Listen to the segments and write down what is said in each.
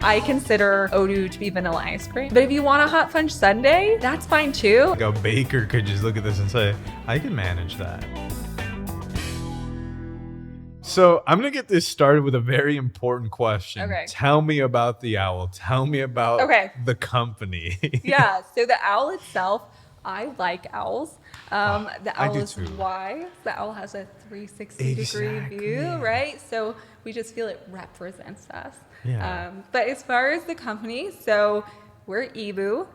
I consider Odoo to be vanilla ice cream. But if you want a hot fudge sundae, that's fine too. Like a baker could just look at this and say, I can manage that. So I'm going to get this started with a very important question. Okay. Tell me about the owl. Tell me about the company. Yeah, so the owl itself, I like owls. The owl is too. wise. The owl has a 360-degree view, right? So we just feel it represents us. Yeah. But as far as the company, so we're Hibou.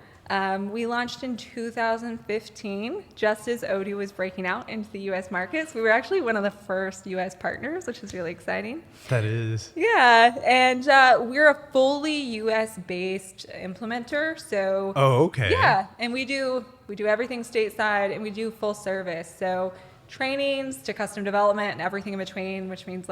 We launched in 2015, just as Odoo was breaking out into the U.S. markets. We were actually one of the first U.S. partners, which is really exciting. That is. Yeah, and we're a fully U.S.-based implementer. So. Oh, okay. Yeah, and we do everything stateside, and we do full service. So trainings to custom development and everything in between, which means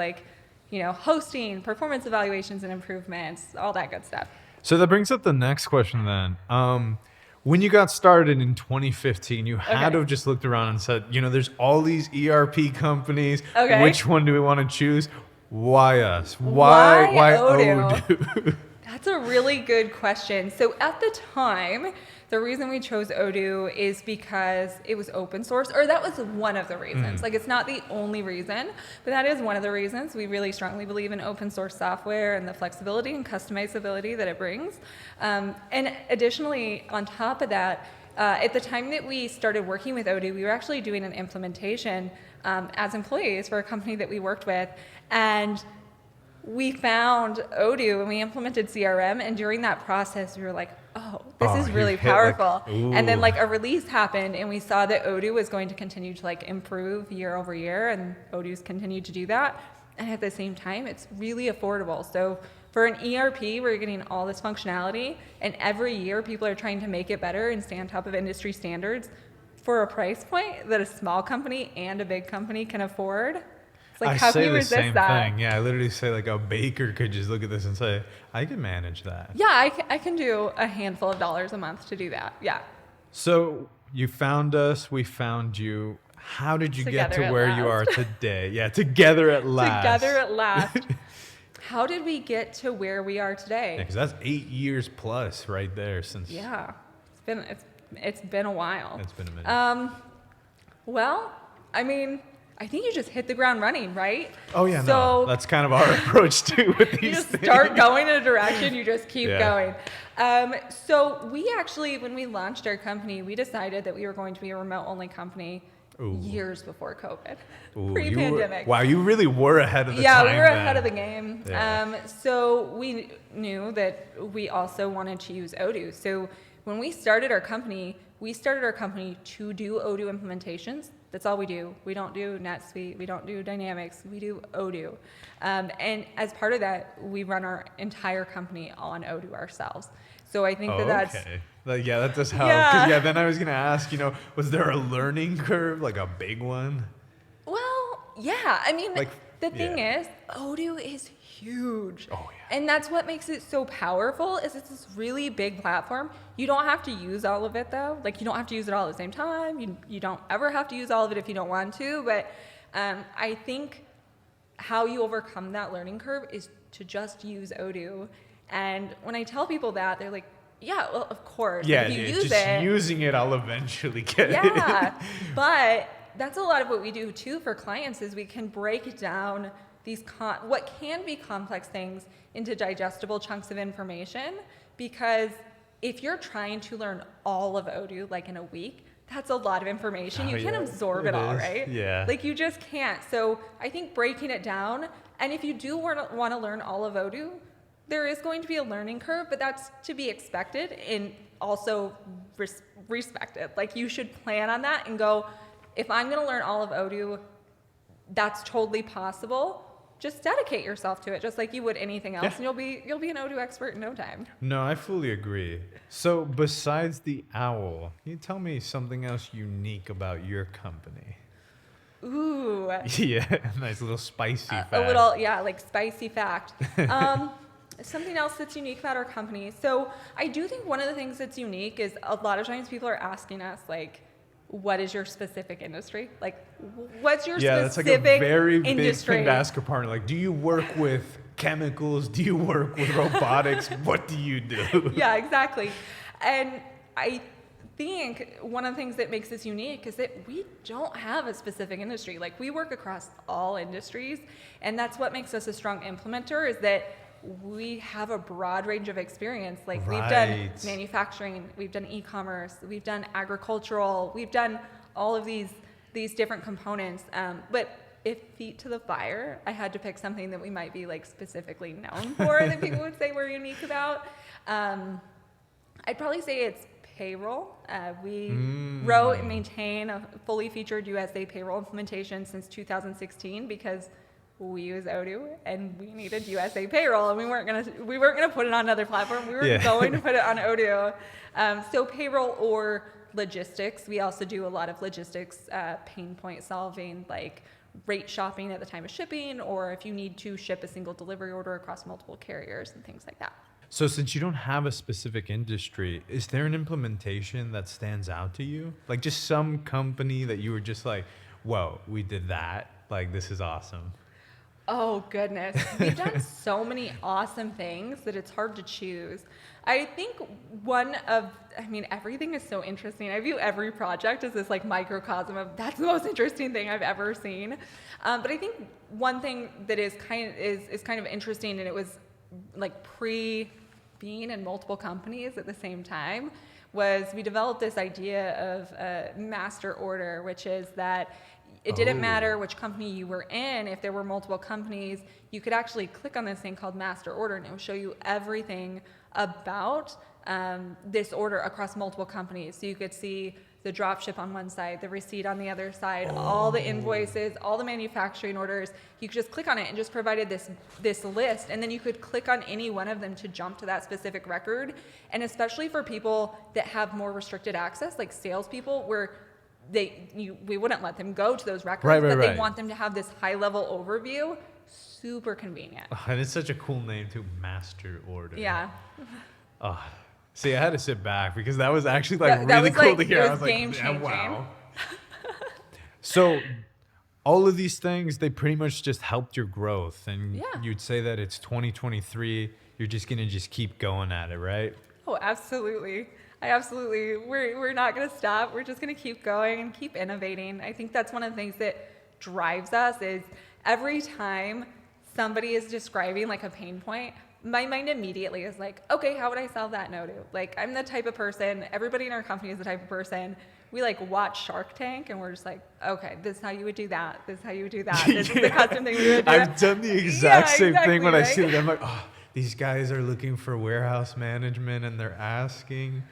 hosting, performance evaluations and improvements, all that good stuff. So that brings up the next question then. When you got started in 2015, you had to have just looked around and said, there's all these ERP companies. Okay. Which one do we want to choose? Why us? Why Odoo? That's a really good question. So at the time, the reason we chose Odoo is because it was open source, or that was one of the reasons. Like, it's not the only reason, but that is one of the reasons. We really strongly believe in open source software and the flexibility and customizability that it brings. And additionally, on top of that, at the time that we started working with Odoo, we were actually doing an implementation as employees for a company that we worked with, and we found Odoo and we implemented CRM, and during that process we were like, this is really powerful. And then a release happened, and we saw that Odoo was going to continue to improve year over year, and Odoo's continued to do that. And at the same time, it's really affordable. So for an ERP, we're getting all this functionality, and every year people are trying to make it better and stay on top of industry standards for a price point that a small company and a big company can afford. How can you resist that? I say the same thing. Yeah, I literally say a baker could just look at this and say, I can manage that. Yeah, I can do a handful of dollars a month to do that. Yeah. So you found us, we found you. How did you get to where you are today? Yeah, together at last. Together at last. How did we get to where we are today? Because that's 8 years plus right there since. Yeah, it's been a while. It's been a minute. Well, I think you just hit the ground running, right? Oh, yeah, no. That's kind of our approach, too, with these you just things. Start going in a direction, you just keep going. So we actually, when we launched our company, we decided that we were going to be a remote-only company years before COVID, pre-pandemic. Wow, you really were ahead of the time. Yeah, we were ahead of the game. Yeah. So we knew that we also wanted to use Odoo. So when we started our company to do Odoo implementations. That's all we do. We don't do NetSuite. We don't do Dynamics. We do Odoo. And as part of that, we run our entire company on Odoo ourselves. So I think that's... Yeah, that does help. Yeah. 'Cause, then I was going to ask, was there a learning curve, a big one? Well, yeah. The thing is, Odoo is huge. Oh, yeah. And that's what makes it so powerful, is it's this really big platform. You don't have to use all of it, though. You don't have to use it all at the same time. You don't ever have to use all of it if you don't want to. But I think how you overcome that learning curve is to just use Odoo. And when I tell people that, they're like, yeah, well, of course. Yeah, if you use just it, using it, I'll eventually get it. Yeah, but that's a lot of what we do, too, for clients, is we can break down these what can be complex things into digestible chunks of information, because if you're trying to learn all of Odoo in a week, that's a lot of information. You can't absorb it all, right? Yeah. You just can't. So I think breaking it down, and if you do want to learn all of Odoo, there is going to be a learning curve, but that's to be expected and also respected. You should plan on that and go, if I'm going to learn all of Odoo, that's totally possible. Just dedicate yourself to it, just like you would anything else, and you'll be an Odoo expert in no time. No, I fully agree. So besides the owl, can you tell me something else unique about your company? Ooh. Yeah, nice little spicy fact. A little, spicy fact. Something else that's unique about our company. So I do think one of the things that's unique is a lot of times people are asking us, what is your specific industry? What's your specific that's a very industry? big thing to ask a partner. Do you work with chemicals? Do you work with robotics? What do you do? Yeah, exactly. And I think one of the things that makes us unique is that we don't have a specific industry. Like, we work across all industries, and that's what makes us a strong implementer, is that we have a broad range of experience. Like, we've done manufacturing, we've done e-commerce, we've done agricultural, we've done all of these different components. But if feet to the fire, I had to pick something that we might be like specifically known for that people would say we're unique about, I'd probably say it's payroll. We wrote and maintain a fully featured USA payroll implementation since 2016 because we use Odoo and we needed USA payroll, and we weren't gonna put it on another platform. We were going to put it on Odoo. So payroll or logistics. We also do a lot of logistics pain point solving, like rate shopping at the time of shipping, or if you need to ship a single delivery order across multiple carriers and things like that. So since you don't have a specific industry, is there an implementation that stands out to you? Like just some company that you were just like, whoa, we did that. Like, this is awesome. Oh, goodness. We've done so many awesome things that it's hard to choose. I think everything is so interesting. I view every project as this like microcosm of that's the most interesting thing I've ever seen. But I think one thing that is kind of interesting, and it was like being in multiple companies at the same time, was we developed this idea of a master order, which is that it didn't matter which company you were in. If there were multiple companies, you could actually click on this thing called master order, and it will show you everything about this order across multiple companies. So you could see the drop ship on one side, the receipt on the other side, all the invoices, all the manufacturing orders. You could just click on it and just provided this list, and then you could click on any one of them to jump to that specific record. And especially for people that have more restricted access, like salespeople, where we wouldn't let them go to those records, but they want them to have this high level overview. Super convenient. And it's such a cool name too, master order. Yeah. See, I had to sit back because that was actually really cool to hear. It was game changing. Wow. So all of these things, they pretty much just helped your growth, and you'd say that it's 2023. You're just gonna keep going at it, right? Oh, absolutely. We're not going to stop. We're just going to keep going and keep innovating. I think that's one of the things that drives us is every time somebody is describing like a pain point, my mind immediately is like, okay, how would I solve that in Odoo? Like, I'm the type of person, everybody in our company is the type of person, we like watch Shark Tank and we're just like, okay, this is how you would do that. This is how you would do that. This is the custom thing we would do. I've done the exact same thing when I see it. I'm like, oh, these guys are looking for warehouse management and they're asking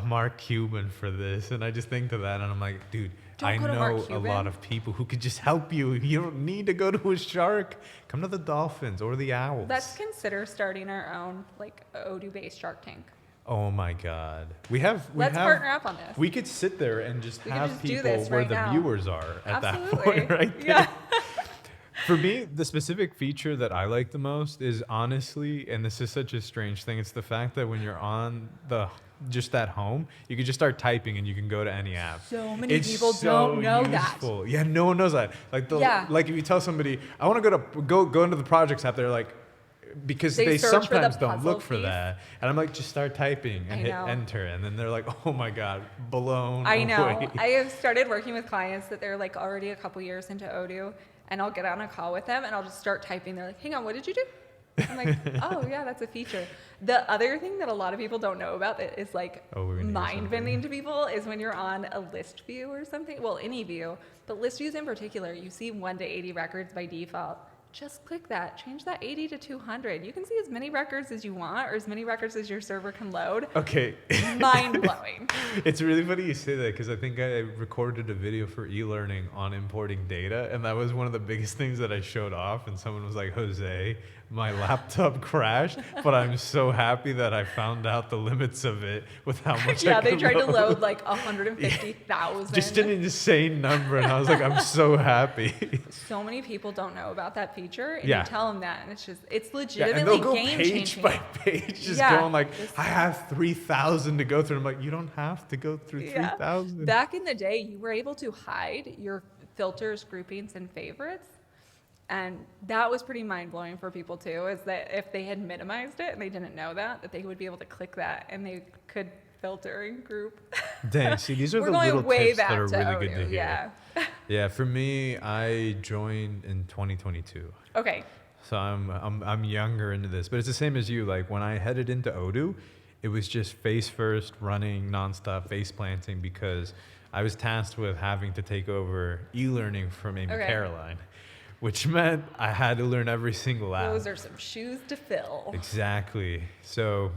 Mark Cuban for this, and I just think to that and I'm like, dude, I know a lot of people who could just help you. You don't need to go to a shark. Come to the dolphins or the owls. Let's consider starting our own like Odoo based Shark Tank. Oh my God. Let's partner up on this. We could sit there and just have people where the viewers are at that point right there. Yeah. For me, the specific feature that I like the most is honestly, and this is such a strange thing, it's the fact that when you're on just at home, you can just start typing and you can go to any app. So many people don't know useful. Yeah, no one knows that. Like like if you tell somebody, I want to go into the projects app, they're like, because they sometimes don't look for that. And I'm like, just start typing and hit enter. And then they're like, oh my God, blown away. I know. I have started working with clients that they're like already a couple years into Odoo, and I'll get on a call with them and I'll just start typing. They're like, hang on, what did you do? I'm like, oh yeah, that's a feature. The other thing that a lot of people don't know about that is like mind-bending to people is when you're on a list view or something, well, any view, but list views in particular, you see 1 to 80 records by default. Just click that, change that 80 to 200. You can see as many records as you want or as many records as your server can load. Okay. Mind-blowing. It's really funny you say that because I think I recorded a video for e-learning on importing data, and that was one of the biggest things that I showed off, and someone was like, Jose, my laptop crashed, but I'm so happy that I found out the limits of it with how much I could they tried to load like 150,000. Just an insane number, and I was like, I'm so happy. So many people don't know about that feature, and you tell them that, and it's legitimately and they'll go game-changing. page by page, just going like, I have 3,000 to go through. I'm like, you don't have to go through 3,000. Back in the day, you were able to hide your filters, groupings, and favorites And that was pretty mind-blowing for people too, is that if they had minimized it and they didn't know that they would be able to click that and they could filter in group. Dang, see, these are We're the going little way tips back that are to really good Odoo, to hear. yeah. Yeah, for me, I joined in 2022. Okay. So I'm younger into this, but it's the same as you. Like when I headed into Odoo, it was just face first, running nonstop, face planting, because I was tasked with having to take over e-learning from Amy Okay. Caroline, which meant I had to learn every single app. Those are some shoes to fill. Exactly. So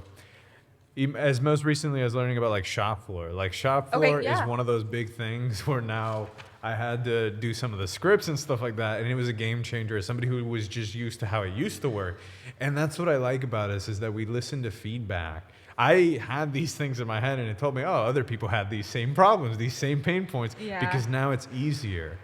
as most recently I was learning about like shop floor. Like shop floor yeah. is one of those big things where now I had to do some of the scripts and stuff like that, and it was a game changer as somebody who was just used to how it used to work. And that's what I like about us, is that we listen to feedback. I had these things in my head and it told me, oh, other people had these same problems, these same pain points, Yeah. because now it's easier.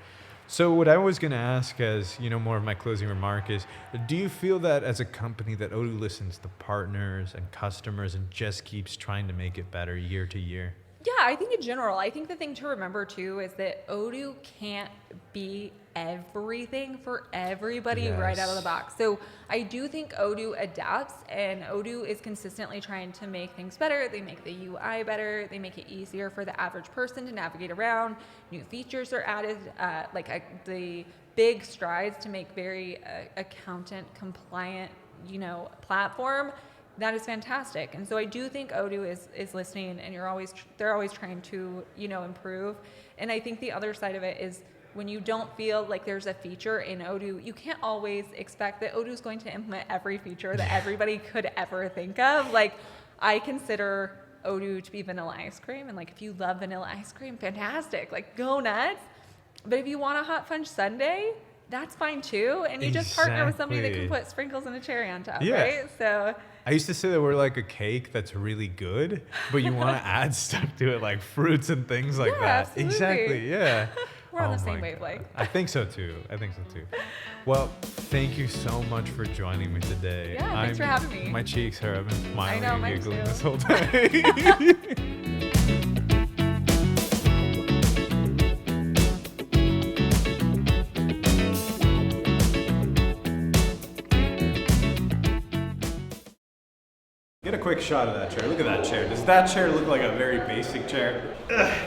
So what I was going to ask, as more of my closing remark, is do you feel that as a company that Odoo listens to partners and customers and just keeps trying to make it better year to year? Yeah, I think in general, I think the thing to remember too is that Odoo can't be everything for everybody right out of the Yes. box. So I do think Odoo adapts, and Odoo is consistently trying to make things better. They make the UI better. They make it easier for the average person to navigate around. New features are added, the big strides to make very accountant compliant, platform. That is fantastic. And so I do think Odoo is listening, and they're always trying to, improve. And I think the other side of it is when you don't feel like there's a feature in Odoo, you can't always expect that Odoo is going to implement every feature that everybody could ever think of. Like, I consider Odoo to be vanilla ice cream, and like if you love vanilla ice cream, fantastic, like go nuts. But if you want a hot fudge sundae, that's fine too. And you just partner with somebody that can Exactly. put sprinkles and a cherry on top, Yeah. right? So I used to say that we're like a cake that's really good, but you want to add stuff to it, like fruits and things like Yeah, that. absolutely. Exactly, yeah. We're on the Oh same my wavelength. God. I think so too. Well, thank you so much for joining me today. Yeah, thanks for having me. My cheeks hurt. I've been smiling know, and mine giggling too. this whole time. Get a quick shot of that chair. Look at that chair. Does that chair look like a very basic chair? Ugh.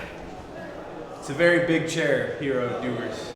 It's a very big chair here of doers.